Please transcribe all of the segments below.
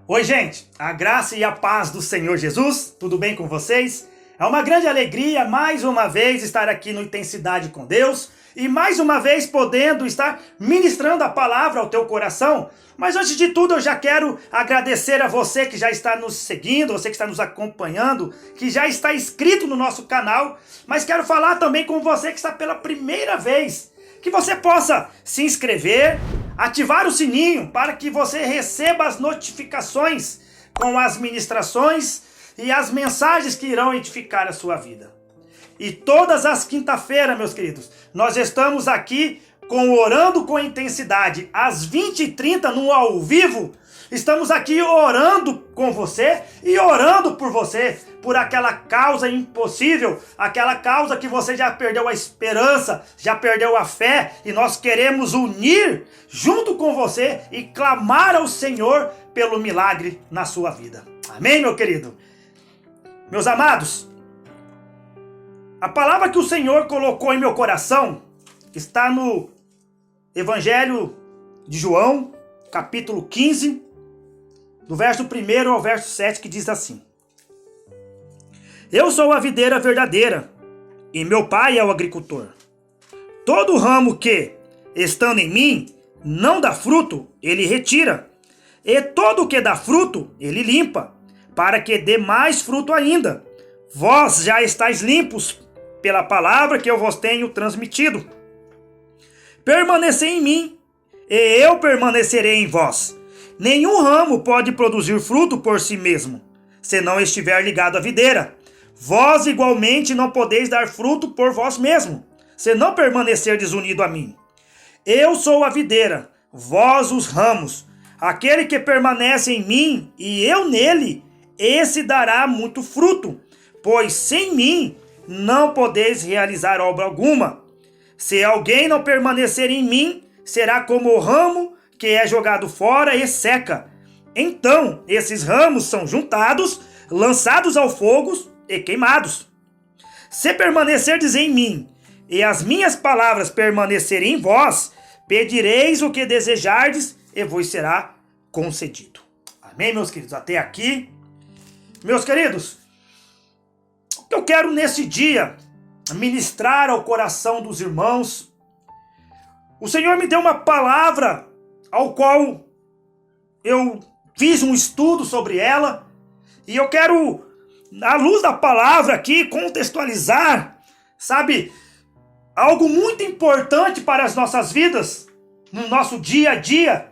Oi, gente, a graça e a paz do Senhor Jesus, tudo bem com vocês? É uma grande alegria mais uma vez estar aqui no Intensidade com Deus e mais uma vez podendo estar ministrando a palavra ao teu coração. Mas antes de tudo eu já quero agradecer a você que já está nos seguindo, você que está nos acompanhando, que já está inscrito no nosso canal, mas quero falar também com você que está pela primeira vez, que você possa se inscrever, ativar o sininho para que você receba as notificações com as ministrações e as mensagens que irão edificar a sua vida. E todas as quinta-feiras, meus queridos, nós estamos aqui com Orando com Intensidade, às 20h30 no ao vivo. Estamos aqui orando com você e orando por você, por aquela causa impossível, aquela causa que você já perdeu a esperança, já perdeu a fé, e nós queremos unir junto com você e clamar ao Senhor pelo milagre na sua vida. Amém, meu querido? Meus amados, a palavra que o Senhor colocou em meu coração está no Evangelho de João, capítulo 15, do verso 1 ao verso 7, que diz assim: Eu sou a videira verdadeira, e meu pai é o agricultor. Todo ramo que, estando em mim, não dá fruto, ele retira. E todo o que dá fruto, ele limpa, para que dê mais fruto ainda. Vós já estáis limpos pela palavra que eu vos tenho transmitido. Permanecei em mim, e eu permanecerei em vós. Nenhum ramo pode produzir fruto por si mesmo, se não estiver ligado à videira. Vós igualmente não podeis dar fruto por vós mesmo, se não permanecerdes unido a mim. Eu sou a videira, vós os ramos. Aquele que permanece em mim e eu nele, esse dará muito fruto, pois sem mim não podeis realizar obra alguma. Se alguém não permanecer em mim, será como o ramo que é jogado fora e seca. Então esses ramos são juntados, lançados ao fogo e queimados. Se permanecerdes em mim, e as minhas palavras permanecerem em vós, pedireis o que desejardes, e vos será concedido. Amém, meus queridos? Até aqui. Meus queridos, o que eu quero nesse dia ministrar ao coração dos irmãos, o Senhor me deu uma palavra ao qual eu fiz um estudo sobre ela, e eu quero, à luz da palavra aqui, contextualizar, sabe, algo muito importante para as nossas vidas, no nosso dia a dia.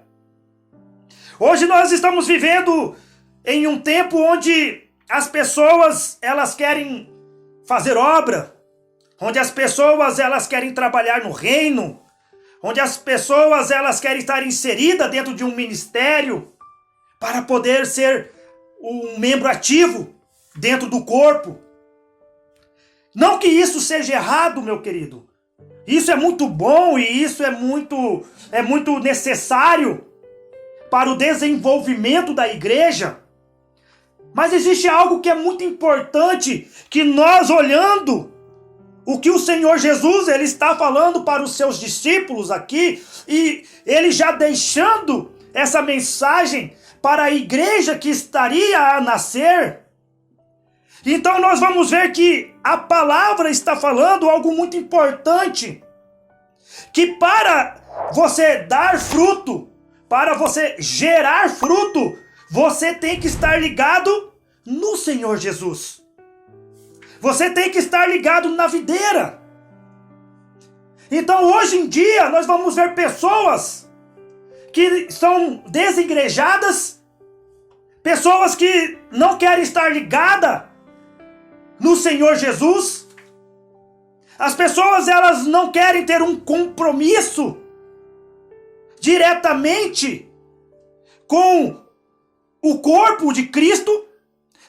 Hoje nós estamos vivendo em um tempo onde as pessoas, elas querem fazer obra, onde as pessoas, elas querem trabalhar no reino, onde as pessoas, elas querem estar inseridas dentro de um ministério para poder ser um membro ativo dentro do corpo. Não que isso seja errado, meu querido. Isso é muito bom e isso é muito necessário para o desenvolvimento da igreja. Mas existe algo que é muito importante, que nós olhando o que o Senhor Jesus ele está falando para os seus discípulos aqui, e ele já deixando essa mensagem para a igreja que estaria a nascer. Então nós vamos ver que a palavra está falando algo muito importante, que para você dar fruto, para você gerar fruto, você tem que estar ligado no Senhor Jesus. Você tem que estar ligado na videira. Então hoje em dia nós vamos ver pessoas que são desigrejadas, pessoas que não querem estar ligadas no Senhor Jesus. As pessoas, elas não querem ter um compromisso diretamente com o corpo de Cristo,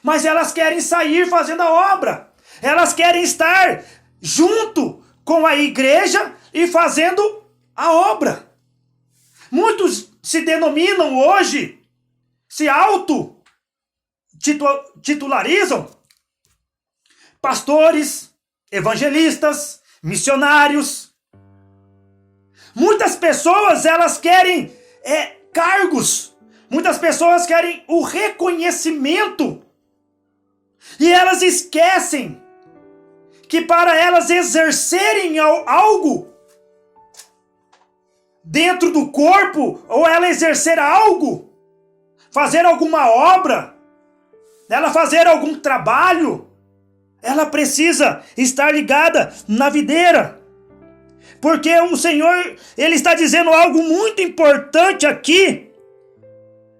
mas elas querem sair fazendo a obra. Elas querem estar junto com a igreja e fazendo a obra. Muitos se denominam hoje, se auto-titularizam pastores, evangelistas, missionários. Muitas pessoas, elas querem cargos Muitas pessoas querem o reconhecimento e elas esquecem que para elas exercerem algo dentro do corpo, ou ela exercer algo, fazer alguma obra, ela fazer algum trabalho, ela precisa estar ligada na videira. Porque o Senhor, Ele está dizendo algo muito importante aqui.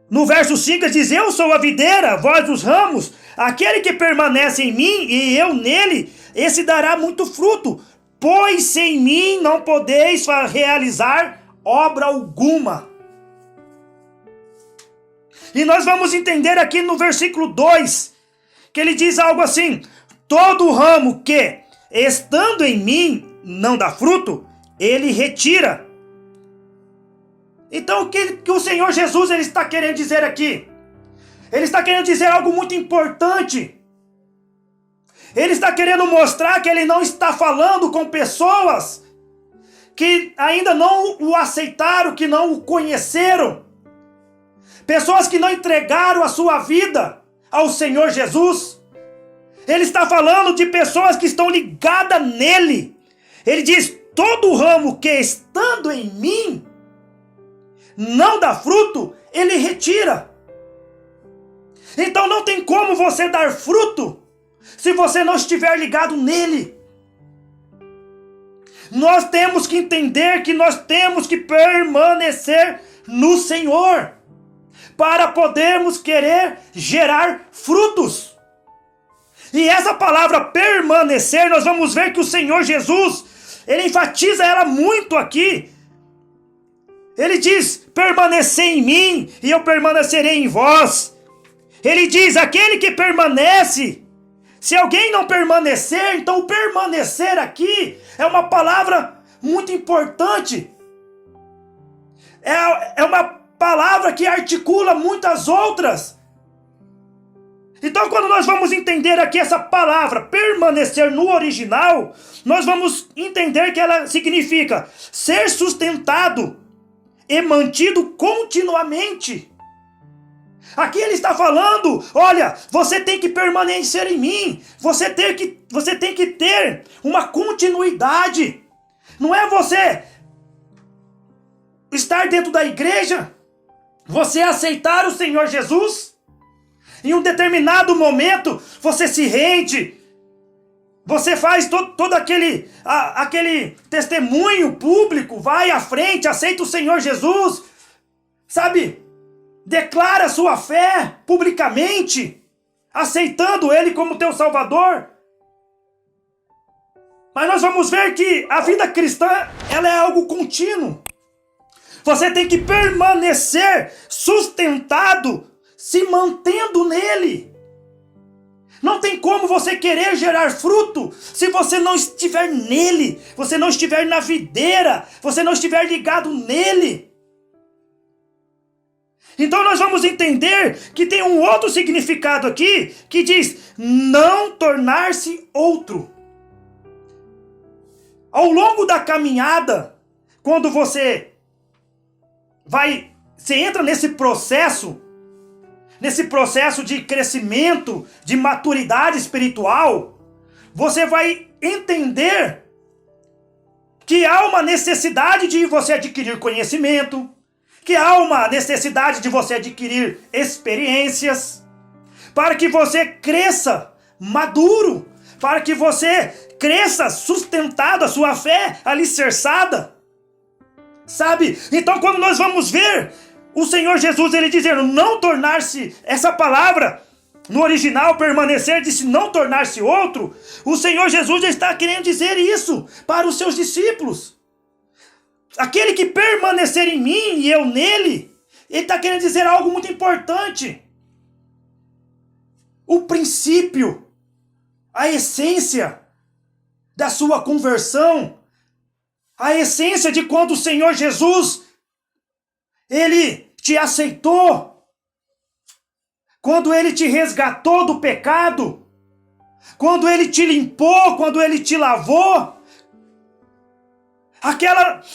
No verso 5 ele diz: eu sou a videira, vós os ramos. Aquele que permanece em mim e eu nele, esse dará muito fruto. Pois sem mim não podeis realizar obra alguma. E nós vamos entender aqui no versículo 2, que ele diz algo assim: todo ramo que, estando em mim, não dá fruto, ele retira. Então o que o Senhor Jesus ele está querendo dizer aqui? Ele está querendo dizer algo muito importante. Ele está querendo mostrar que ele não está falando com pessoas que ainda não o aceitaram, que não o conheceram. Pessoas que não entregaram a sua vida ao Senhor Jesus. Ele está falando de pessoas que estão ligadas nele. Ele diz: todo ramo que estando em mim não dá fruto, ele retira. Então não tem como você dar fruto se você não estiver ligado nele. Nós temos que entender que nós temos que permanecer no Senhor para podermos querer gerar frutos. E essa palavra permanecer, nós vamos ver que o Senhor Jesus, ele enfatiza ela muito aqui. Ele diz: permanecer em mim e eu permanecerei em vós. Ele diz: aquele que permanece. Se alguém não permanecer, então o permanecer aqui é uma palavra muito importante. É uma palavra que articula muitas outras. Então, quando nós vamos entender aqui essa palavra permanecer no original, nós vamos entender que ela significa ser sustentado e mantido continuamente. Aqui ele está falando: olha, você tem que permanecer em mim, você tem que ter uma continuidade. Não é você estar dentro da igreja, você aceitar o Senhor Jesus, em um determinado momento você se rende, você faz todo aquele testemunho público, vai à frente, aceita o Senhor Jesus, sabe? Declara sua fé publicamente, aceitando Ele como teu Salvador. Mas nós vamos ver que a vida cristã, ela é algo contínuo. Você tem que permanecer sustentado, se mantendo nele. Não tem como você querer gerar fruto se você não estiver nele, você não estiver na videira, você não estiver ligado nele. Então nós vamos entender que tem um outro significado aqui, que diz: não tornar-se outro. Ao longo da caminhada, quando você entra nesse processo de crescimento, de maturidade espiritual, você vai entender que há uma necessidade de você adquirir conhecimento, que há uma necessidade de você adquirir experiências, para que você cresça maduro, para que você cresça sustentado, a sua fé alicerçada, sabe? Então quando nós vamos ver o Senhor Jesus, ele dizendo não tornar-se, essa palavra no original permanecer, disse não tornar-se outro, o Senhor Jesus já está querendo dizer isso para os seus discípulos. Aquele que permanecer em mim e eu nele, ele está querendo dizer algo muito importante. O princípio, a essência da sua conversão, a essência de quando o Senhor Jesus, ele te aceitou, quando ele te resgatou do pecado, quando ele te limpou, quando ele te lavou,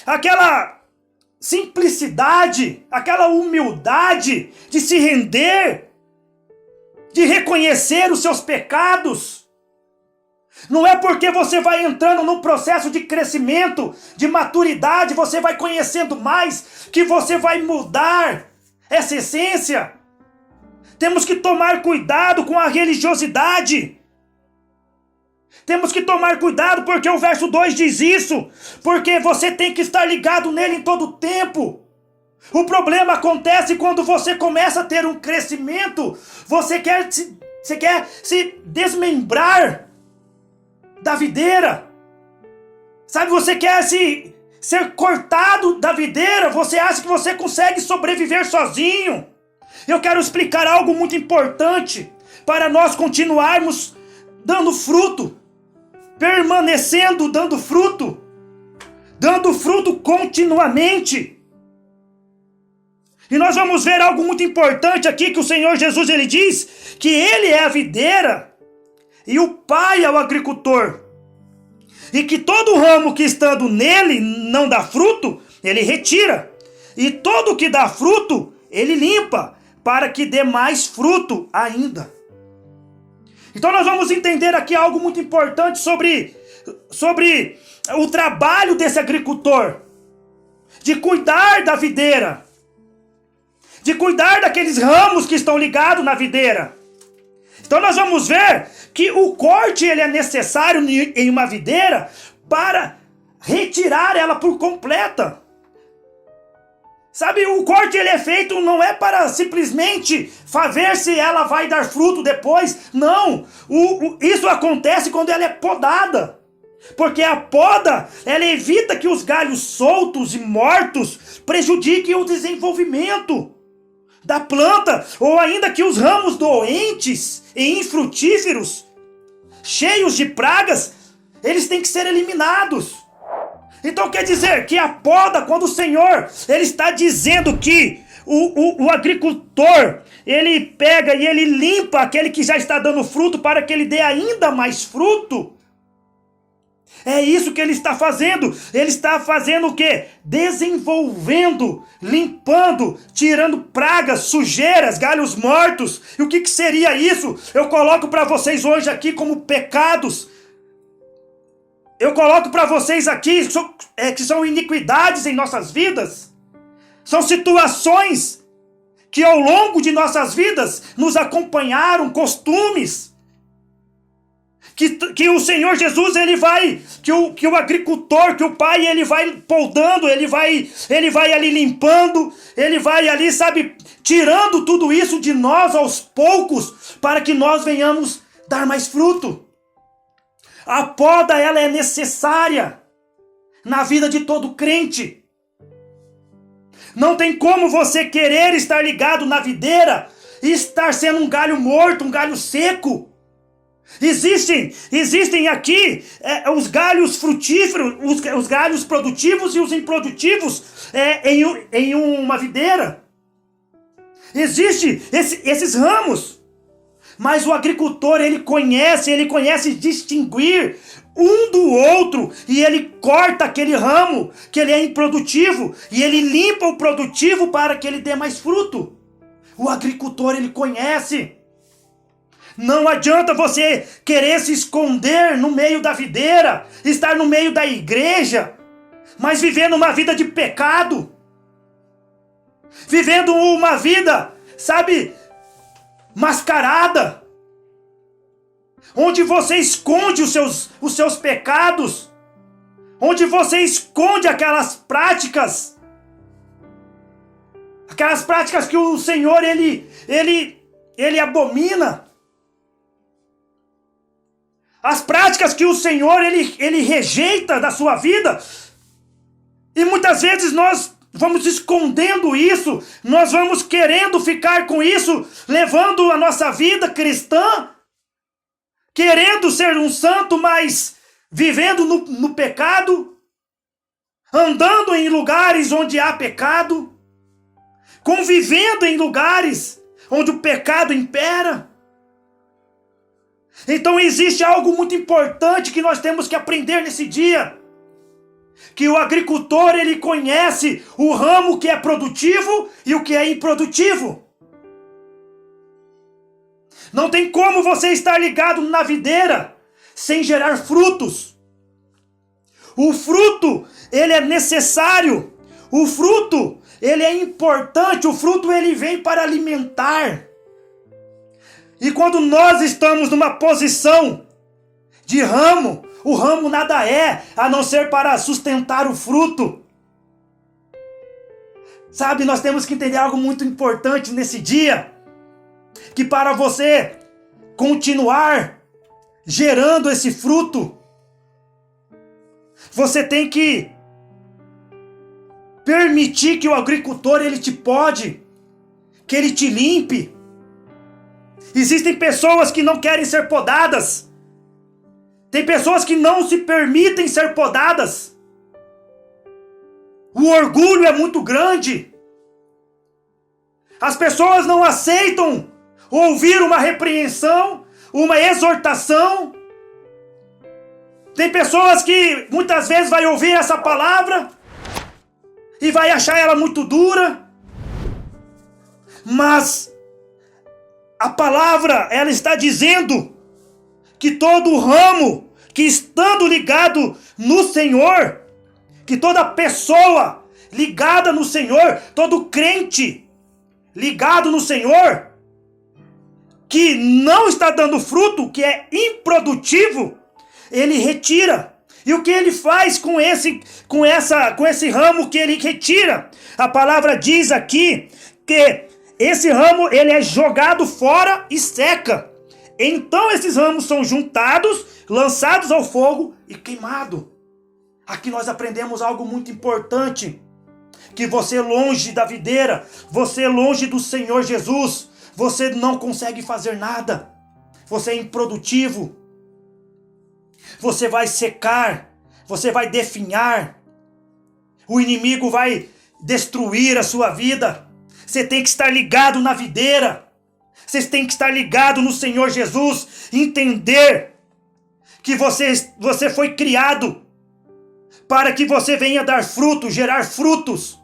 aquela simplicidade, aquela humildade de se render, de reconhecer os seus pecados. Não é porque você vai entrando num processo de crescimento, de maturidade, você vai conhecendo mais, que você vai mudar essa essência. Temos que tomar cuidado com a religiosidade. Temos que tomar cuidado porque o verso 2 diz isso. Porque você tem que estar ligado nele em todo o tempo. O problema acontece quando você começa a ter um crescimento. Você quer se desmembrar da videira. Sabe, você quer ser cortado da videira. Você acha que você consegue sobreviver sozinho. Eu quero explicar algo muito importante para nós continuarmos dando fruto, permanecendo dando fruto continuamente. E nós vamos ver algo muito importante aqui, que o Senhor Jesus ele diz que ele é a videira e o Pai é o agricultor. E que todo ramo que estando nele não dá fruto, ele retira. E todo que dá fruto, ele limpa, para que dê mais fruto ainda. Então nós vamos entender aqui algo muito importante sobre o trabalho desse agricultor. De cuidar da videira. De cuidar daqueles ramos que estão ligados na videira. Então nós vamos ver que o corte ele é necessário em uma videira para retirar ela por completa. Sabe, o corte ele é feito não é para simplesmente ver se ela vai dar fruto depois. Não, isso acontece quando ela é podada. Porque a poda, ela evita que os galhos soltos e mortos prejudiquem o desenvolvimento da planta, ou ainda que os ramos doentes e infrutíferos, cheios de pragas, eles têm que ser eliminados. Então quer dizer que a poda, quando o Senhor ele está dizendo que o agricultor, ele pega e ele limpa aquele que já está dando fruto para que ele dê ainda mais fruto. É isso que ele está fazendo. Ele está fazendo o quê? Desenvolvendo, limpando, tirando pragas, sujeiras, galhos mortos. E o que seria isso? Eu coloco para vocês hoje aqui como pecados. Eu coloco para vocês aqui que são iniquidades em nossas vidas. São situações que ao longo de nossas vidas nos acompanharam, costumes. Que o Senhor Jesus, ele vai, que o agricultor, que o Pai, ele vai podando, ele vai ali limpando, ele vai ali, sabe, tirando tudo isso de nós aos poucos, para que nós venhamos dar mais fruto. A poda, ela é necessária na vida de todo crente. Não tem como você querer estar ligado na videira e estar sendo um galho morto, um galho seco. Existem aqui os galhos frutíferos, os galhos produtivos e os improdutivos em uma videira. Existem esses ramos. Mas o agricultor, ele conhece distinguir um do outro, e ele corta aquele ramo que ele é improdutivo, e ele limpa o produtivo para que ele dê mais fruto. O agricultor, ele conhece. Não adianta você querer se esconder no meio da videira, estar no meio da igreja, mas vivendo uma vida de pecado. Vivendo uma vida, sabe, mascarada, onde você esconde os seus pecados, onde você esconde aquelas práticas que o Senhor ele abomina, as práticas que o Senhor ele rejeita da sua vida. E muitas vezes nós vamos escondendo isso, nós vamos querendo ficar com isso, levando a nossa vida cristã, querendo ser um santo, mas vivendo no pecado, andando em lugares onde há pecado, convivendo em lugares onde o pecado impera. Então existe algo muito importante que nós temos que aprender nesse dia. que o agricultor ele conhece o ramo que é produtivo e o que é improdutivo. Não tem como você estar ligado na videira sem gerar frutos. O fruto, ele é necessário. O fruto, ele é importante. O fruto, ele vem para alimentar. E quando nós estamos numa posição de ramo, o ramo nada é, a não ser para sustentar o fruto. Sabe, nós temos que entender algo muito importante nesse dia. Que para você continuar gerando esse fruto, você tem que permitir que o agricultor ele te pode, que ele te limpe. Existem pessoas que não querem ser podadas. Tem pessoas que não se permitem ser podadas. O orgulho é muito grande. As pessoas não aceitam ouvir uma repreensão, uma exortação. Tem pessoas que muitas vezes vai ouvir essa palavra e vai achar ela muito dura. Mas a palavra, ela está dizendo que todo ramo que estando ligado no Senhor, que toda pessoa ligada no Senhor, todo crente ligado no Senhor, que não está dando fruto, que é improdutivo, ele retira. E o que ele faz com esse ramo que ele retira? A palavra diz aqui que esse ramo ele é jogado fora e seca. Então esses ramos são juntados, lançados ao fogo e queimados. Aqui nós aprendemos algo muito importante. Que você longe da videira, você longe do Senhor Jesus, você não consegue fazer nada. Você é improdutivo. Você vai secar, você vai definhar. O inimigo vai destruir a sua vida. Você tem que estar ligado na videira. Você tem que estar ligado no Senhor Jesus. Entender que você foi criado para que você venha dar fruto, gerar frutos.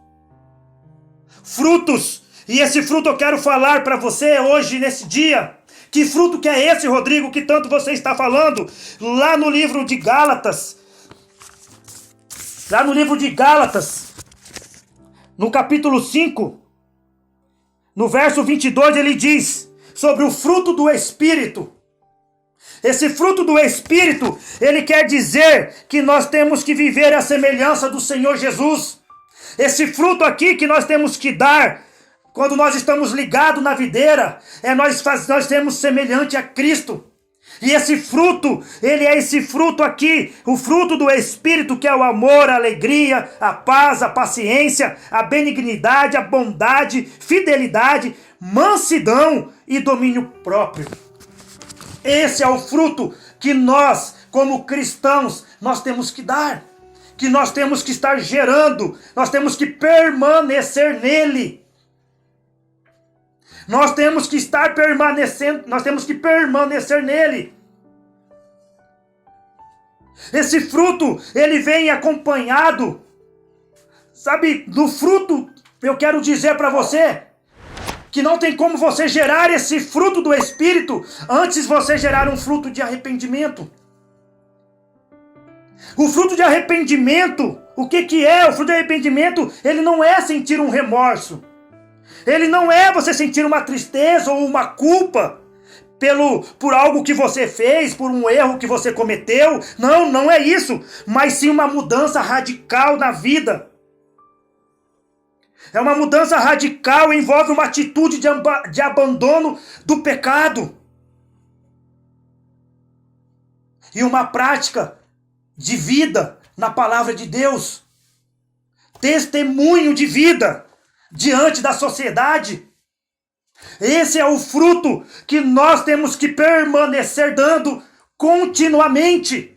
Frutos. E esse fruto eu quero falar para você hoje, nesse dia. Que fruto que é esse, Rodrigo, que tanto você está falando? Lá no livro de Gálatas. Lá no livro de Gálatas, no capítulo 5, no verso 22, ele diz sobre o fruto do Espírito. Esse fruto do Espírito, ele quer dizer que nós temos que viver a semelhança do Senhor Jesus. Esse fruto aqui que nós temos que dar, quando nós estamos ligados na videira, nós temos semelhante a Cristo. E esse fruto, ele é esse fruto aqui, o fruto do Espírito, que é o amor, a alegria, a paz, a paciência, a benignidade, a bondade, fidelidade, mansidão e domínio próprio. Esse é o fruto que nós, como cristãos, nós temos que dar. Que nós temos que estar gerando, nós temos que permanecer nele. Nós temos que estar permanecendo, nós temos que permanecer nele. Esse fruto, ele vem acompanhado, sabe, do fruto, eu quero dizer para você, que não tem como você gerar esse fruto do Espírito, antes você gerar um fruto de arrependimento. O fruto de arrependimento, o que é? O fruto de arrependimento, ele não é sentir um remorso. Ele não é você sentir uma tristeza ou uma culpa por algo que você fez, por um erro que você cometeu. Não, não é isso. Mas sim uma mudança radical na vida. É uma mudança radical, envolve uma atitude de abandono do pecado. E uma prática de vida na palavra de Deus. Testemunho de vida diante da sociedade. Esse é o fruto que nós temos que permanecer dando continuamente.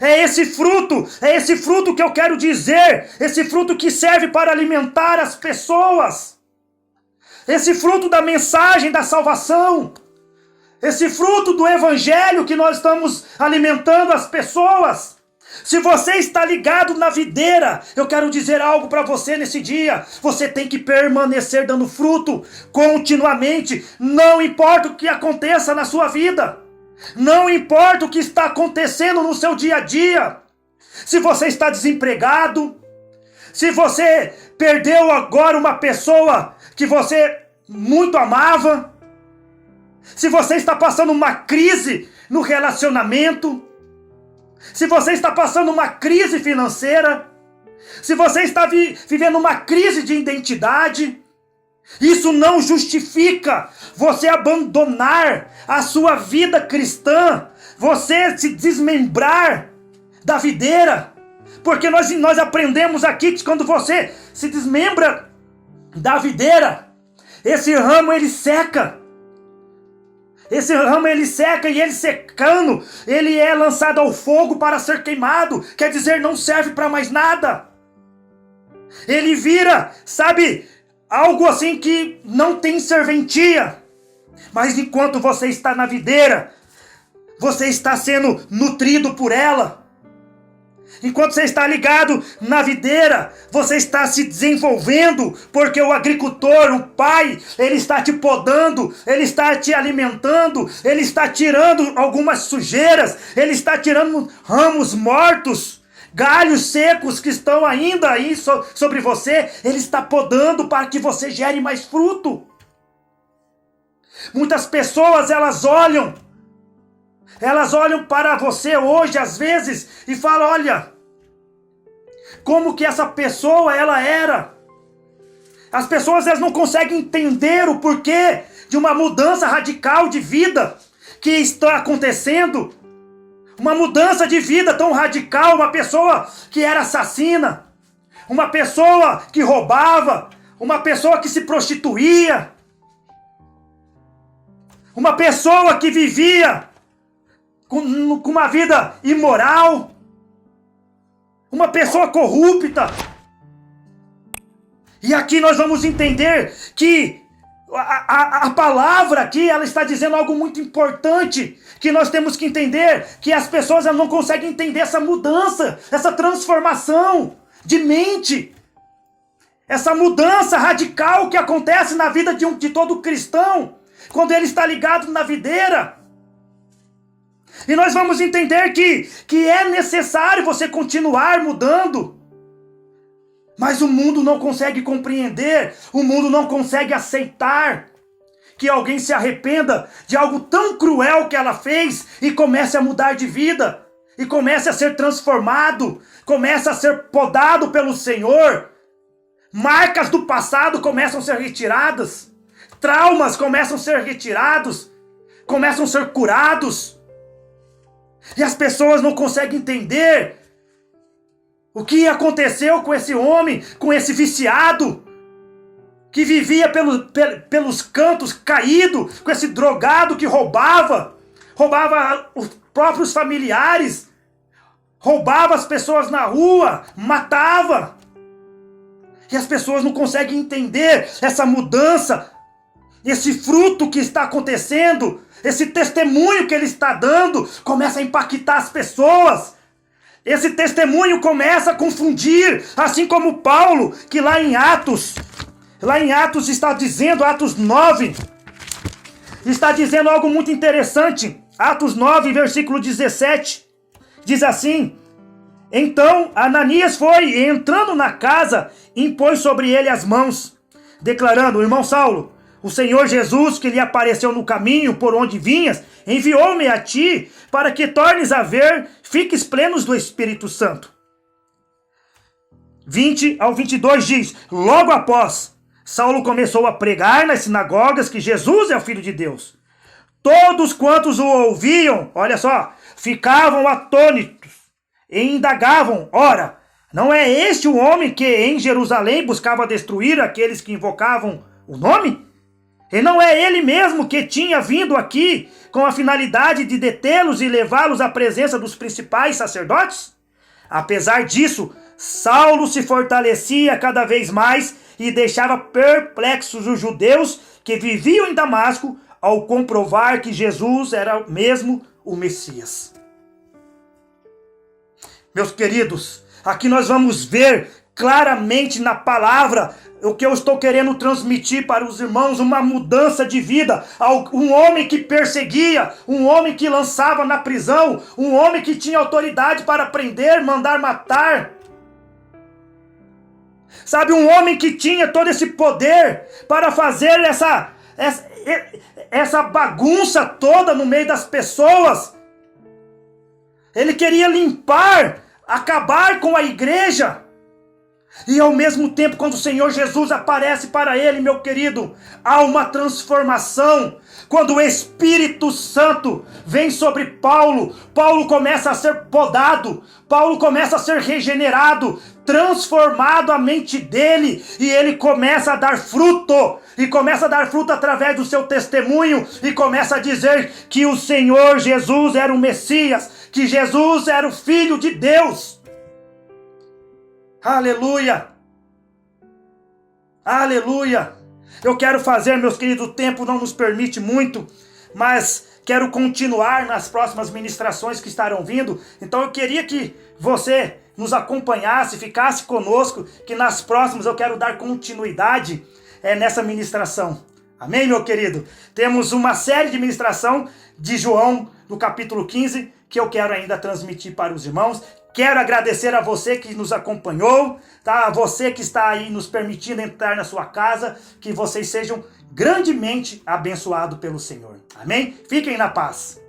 É esse fruto que eu quero dizer, esse fruto que serve para alimentar as pessoas. Esse fruto da mensagem da salvação. Esse fruto do evangelho que nós estamos alimentando as pessoas. Se você está ligado na videira, eu quero dizer algo para você nesse dia. Você tem que permanecer dando fruto continuamente. Não importa o que aconteça na sua vida. Não importa o que está acontecendo no seu dia a dia. Se você está desempregado, se você perdeu agora uma pessoa que você muito amava, se você está passando uma crise no relacionamento, se você está passando uma crise financeira, se você está vivendo uma crise de identidade, isso não justifica você abandonar a sua vida cristã, você se desmembrar da videira, porque nós aprendemos aqui que quando você se desmembra da videira, esse ramo ele seca. Esse ramo ele seca e ele secando, ele é lançado ao fogo para ser queimado. Quer dizer, não serve para mais nada. Ele vira, sabe, algo assim que não tem serventia. Mas enquanto você está na videira, você está sendo nutrido por ela. Enquanto você está ligado na videira, você está se desenvolvendo, porque o agricultor, o pai, ele está te podando, ele está te alimentando, ele está tirando algumas sujeiras, ele está tirando ramos mortos, galhos secos que estão ainda aí sobre você, ele está podando para que você gere mais fruto. Muitas pessoas, elas olham para você hoje, às vezes, e falam, olha, como que essa pessoa, ela era. As pessoas, elas não conseguem entender o porquê de uma mudança radical de vida que está acontecendo. Uma mudança de vida tão radical, uma pessoa que era assassina, uma pessoa que roubava, uma pessoa que se prostituía, uma pessoa que vivia com uma vida imoral, uma pessoa corrupta. E aqui nós vamos entender que a palavra aqui, ela está dizendo algo muito importante, que nós temos que entender, que as pessoas elas não conseguem entender essa mudança, essa transformação de mente, essa mudança radical que acontece na vida de todo cristão, quando ele está ligado na videira. E nós vamos entender que é necessário você continuar mudando. Mas o mundo não consegue compreender, o mundo não consegue aceitar que alguém se arrependa de algo tão cruel que ela fez e comece a mudar de vida, e comece a ser transformado, comece a ser podado pelo Senhor. Marcas do passado começam a ser retiradas, traumas começam a ser retirados, começam a ser curados. E as pessoas não conseguem entender o que aconteceu com esse homem, com esse viciado, que vivia pelos cantos caído, com esse drogado que roubava os próprios familiares, roubava as pessoas na rua, matava. E as pessoas não conseguem entender essa mudança, esse fruto que está acontecendo, esse testemunho que ele está dando, começa a impactar as pessoas. Esse testemunho começa a confundir, assim como Paulo, que lá em Atos está dizendo, Atos 9, está dizendo algo muito interessante. Atos 9, versículo 17, diz assim: então Ananias foi, e entrando na casa, impôs sobre ele as mãos, declarando: irmão Saulo, o Senhor Jesus, que lhe apareceu no caminho por onde vinhas, enviou-me a ti, para que tornes a ver, fiques plenos do Espírito Santo. 20 ao 22 diz: logo após, Saulo começou a pregar nas sinagogas que Jesus é o Filho de Deus. Todos quantos o ouviam, olha só, ficavam atônitos e indagavam: ora, não é este o homem que em Jerusalém buscava destruir aqueles que invocavam o nome? E não é ele mesmo que tinha vindo aqui com a finalidade de detê-los e levá-los à presença dos principais sacerdotes? Apesar disso, Saulo se fortalecia cada vez mais e deixava perplexos os judeus que viviam em Damasco ao comprovar que Jesus era mesmo o Messias. Meus queridos, aqui nós vamos ver claramente na palavra o que eu estou querendo transmitir para os irmãos, uma mudança de vida. Um homem que perseguia, um homem que lançava na prisão, um homem que tinha autoridade para prender, mandar matar. Sabe, um homem que tinha todo esse poder para fazer essa bagunça toda no meio das pessoas. Ele queria limpar, acabar com a igreja. E ao mesmo tempo, quando o Senhor Jesus aparece para ele, meu querido, há uma transformação. Quando o Espírito Santo vem sobre Paulo, Paulo começa a ser podado, Paulo começa a ser regenerado, transformado a mente dele, e ele começa a dar fruto, e começa a dar fruto através do seu testemunho, e começa a dizer que o Senhor Jesus era o Messias, que Jesus era o Filho de Deus. Aleluia! Aleluia! Eu quero fazer, meus queridos, o tempo não nos permite muito, mas quero continuar nas próximas ministrações que estarão vindo. Então eu queria que você nos acompanhasse, ficasse conosco, que nas próximas eu quero dar continuidade nessa ministração. Amém, meu querido? Temos uma série de ministração de João, no capítulo 15, que eu quero ainda transmitir para os irmãos. Quero agradecer a você que nos acompanhou, tá? A você que está aí nos permitindo entrar na sua casa, que vocês sejam grandemente abençoados pelo Senhor. Amém? Fiquem na paz.